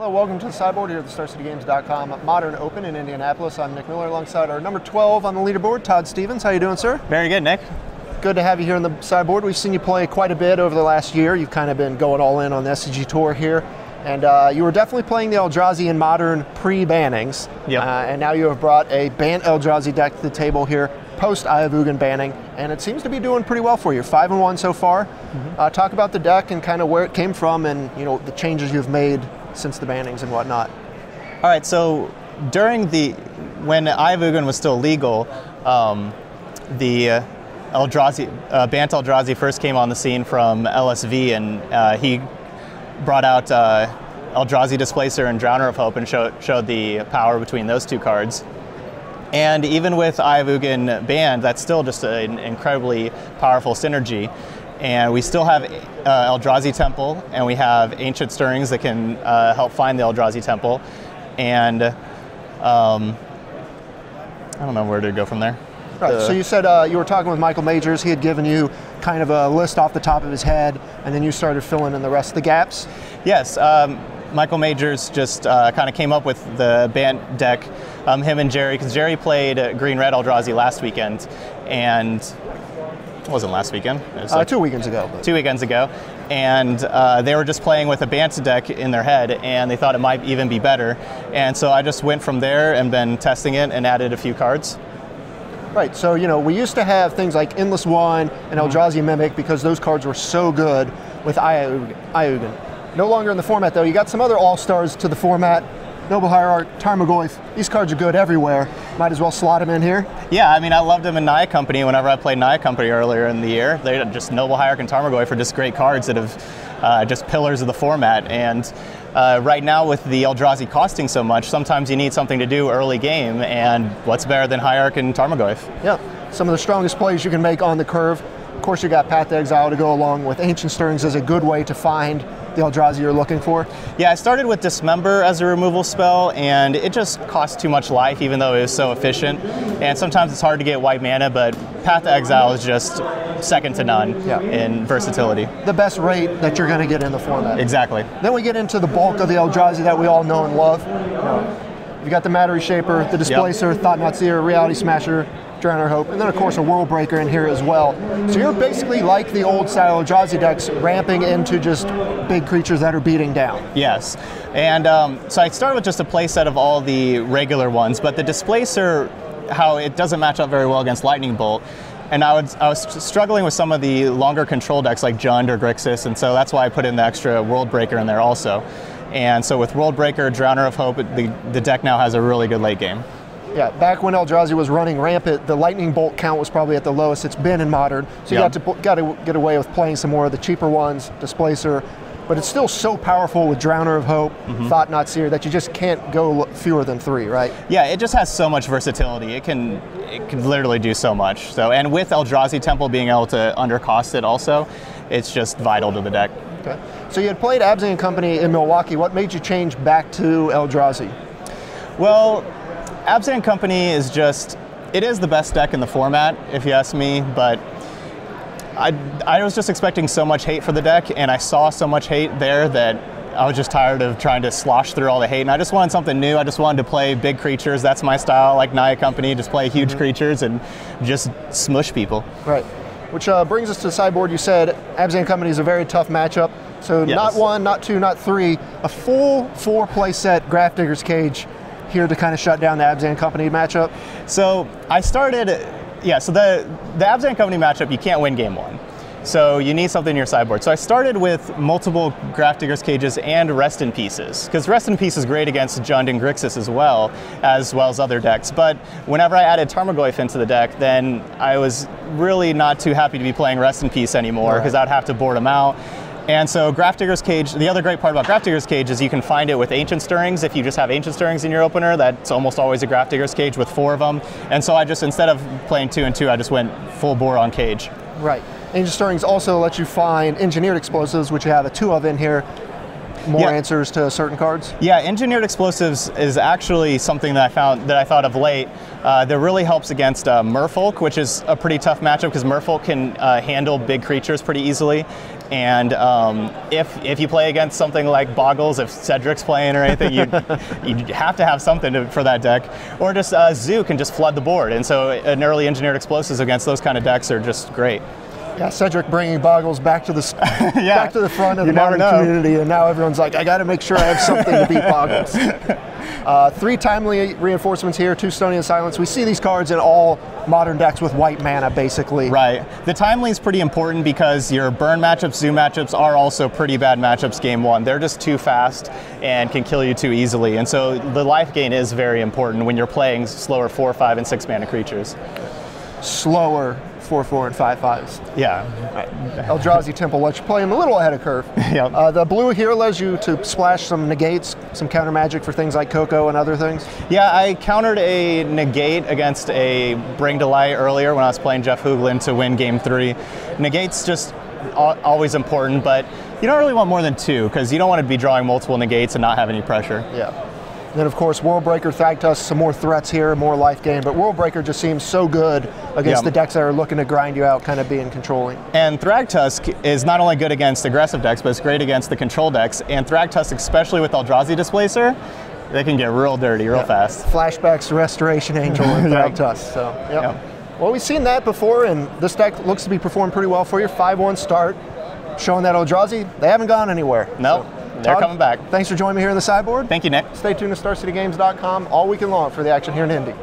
Hello, welcome to the sideboard here at the StarCityGames.com Modern Open in Indianapolis. I'm Nick Miller alongside our number 12 on the leaderboard, Todd Stevens. How you doing, sir? Very good, Nick. Good to have you here on the sideboard. We've seen you play quite a bit over the last year. You've kind of been going all in on the SCG Tour here. And you were definitely playing the Eldrazi in Modern pre-bannings. Yep. And now you have brought a Bant Eldrazi deck to the table here, post-Eye of Ugin banning. And it seems to be doing pretty well for you. 5-1 so far. Talk about the deck and kind of where it came from and the changes you've made since the bannings and whatnot. All right, so when Eye of Ugin was still legal, the Bant Eldrazi first came on the scene from LSV, and he brought out Eldrazi Displacer and Drowner of Hope and showed the power between those two cards. And even with Eye of Ugin banned, that's still just an incredibly powerful synergy. And we still have Eldrazi Temple, and we have Ancient Stirrings that can help find the Eldrazi Temple. And I don't know where to go from there. Right, so you said you were talking with Michael Majors. He had given you kind of a list off the top of his head, and then you started filling in the rest of the gaps? Yes, Michael Majors just kind of came up with the Bant deck, him and Jerry, because Jerry played Green-Red Eldrazi last weekend, and it wasn't last weekend. It was like 2 weekends ago. 2 weekends ago. And they were just playing with a Bant deck in their head, and they thought it might even be better. And so I just went from there and been testing it and added a few cards. Right, so we used to have things like Endless One and Eldrazi Mimic because those cards were so good with Eye of Ugin. No longer in the format though. You got some other all-stars to the format. Noble Hierarch, Tarmogoyf, these cards are good everywhere. Might as well slot them in here. Yeah, I mean, I loved them in Naya Company whenever I played Naya Company earlier in the year. They're just Noble Hierarch and Tarmogoyf are just great cards that have just pillars of the format. And right now with the Eldrazi costing so much, sometimes you need something to do early game, and what's better than Hierarch and Tarmogoyf? Yeah, some of the strongest plays you can make on the curve. Of course, you got Path to Exile to go along with Ancient Stirrings as a good way to find the Eldrazi you're looking for. Yeah, I started with Dismember as a removal spell, and it just costs too much life, even though it is so efficient. And sometimes it's hard to get white mana, but Path to Exile is just second to none in versatility. The best rate that you're going to get in the format. Exactly. Then we get into the bulk of the Eldrazi that we all know and love. You got the Matter Reshaper, the Displacer, Thought-Knot Seer, Reality Smasher, Drowner Hope, and then of course a World Breaker in here as well. So you're basically like the old style Eldrazi decks, ramping into just big creatures that are beating down. Yes, and so I started with just a play set of all the regular ones, but the Displacer, how it doesn't match up very well against Lightning Bolt. And I was struggling with some of the longer control decks like Jund or Grixis, and so that's why I put in the extra World Breaker in there also. And so with World Breaker, Drowner of Hope, the deck now has a really good late game. Yeah, back when Eldrazi was running rampant, the Lightning Bolt count was probably at the lowest it's been in Modern. So you got to get away with playing some more of the cheaper ones, Displacer, but it's still so powerful with Drowner of Hope, Thought-Knot Seer, that you just can't go fewer than 3, right? Yeah, it just has so much versatility. It can literally do so much. So, and with Eldrazi Temple being able to undercost it also, it's just vital to the deck. Okay. So you had played Abzan Company in Milwaukee. What made you change back to Eldrazi? Well, Abzan Company is it is the best deck in the format, if you ask me, but I was just expecting so much hate for the deck, and I saw so much hate there that I was just tired of trying to slosh through all the hate, and I just wanted something new. I just wanted to play big creatures. That's my style, like Naya Company, just play huge creatures and just smush people. Right. Which brings us to the sideboard. You said Abzan Company is a very tough matchup. So not 1, not 2, not 3, a full 4-play set Grafdigger's Cage here to kind of shut down the Abzan Company matchup? So I started, so the Abzan Company matchup, you can't win game 1. So you need something in your sideboard. So I started with multiple Grafdigger's Cages and Rest in Pieces, because Rest in Peace is great against Jund and Grixis as well as other decks. But whenever I added Tarmogoyf into the deck, then I was really not too happy to be playing Rest in Peace anymore, because I'd have to board them out. And so Grafdigger's Cage, the other great part about Grafdigger's Cage is you can find it with Ancient Stirrings. If you just have Ancient Stirrings in your opener, that's almost always a Grafdigger's Cage with 4 of them. And so I just, instead of playing 2 and 2, I just went full bore on Cage. Right. Ancient Stirrings also let you find Engineered Explosives, which you have 2 of in here. more answers to certain cards? Yeah, engineered explosives is actually something that I thought of late that really helps against Merfolk, which is a pretty tough matchup because Merfolk can handle big creatures pretty easily. And if you play against something like Boggles, if Cedric's playing or anything, you have to have something for that deck. Or just Zoo can just flood the board. And so an early engineered explosives against those kind of decks are just great. Yeah, Cedric bringing Boggles back to the back to the front of the modern community, and now everyone's like, I got to make sure I have something to beat Boggles. 3 timely reinforcements here, 2 Stonian Silence. We see these cards in all modern decks with white mana, basically. Right. The timely is pretty important because your burn matchups, Zoo matchups are also pretty bad matchups game 1. They're just too fast and can kill you too easily. And so the life gain is very important when you're playing slower 4, 5, and 6 mana creatures. Slower 4/4 and 5/5s. Yeah. Eldrazi Temple lets you play him a little ahead of curve. Yep. The blue here allows you to splash some negates, some counter magic for things like Coco and other things. Yeah, I countered a negate against a Bring to Light earlier when I was playing Jeff Hooglin to win game 3. Negate's just always important, but you don't really want more than 2 because you don't want to be drawing multiple negates and not have any pressure. Yeah. Then, of course, Worldbreaker, Thragtusk, some more threats here, more life gain. But Worldbreaker just seems so good against the decks that are looking to grind you out, kind of being controlling. And Thragtusk is not only good against aggressive decks, but it's great against the control decks. And Thragtusk, especially with Eldrazi Displacer, they can get real dirty real fast. Flashbacks to Restoration Angel and Thragtusk. So, well, we've seen that before, and this deck looks to be performing pretty well for you. 5-1 start, showing that Eldrazi, they haven't gone anywhere. Nope. So, they're Todd, coming back. Thanks for joining me here in the sideboard. Thank you, Nick. Stay tuned to StarCityGames.com all weekend long for the action here in Indy.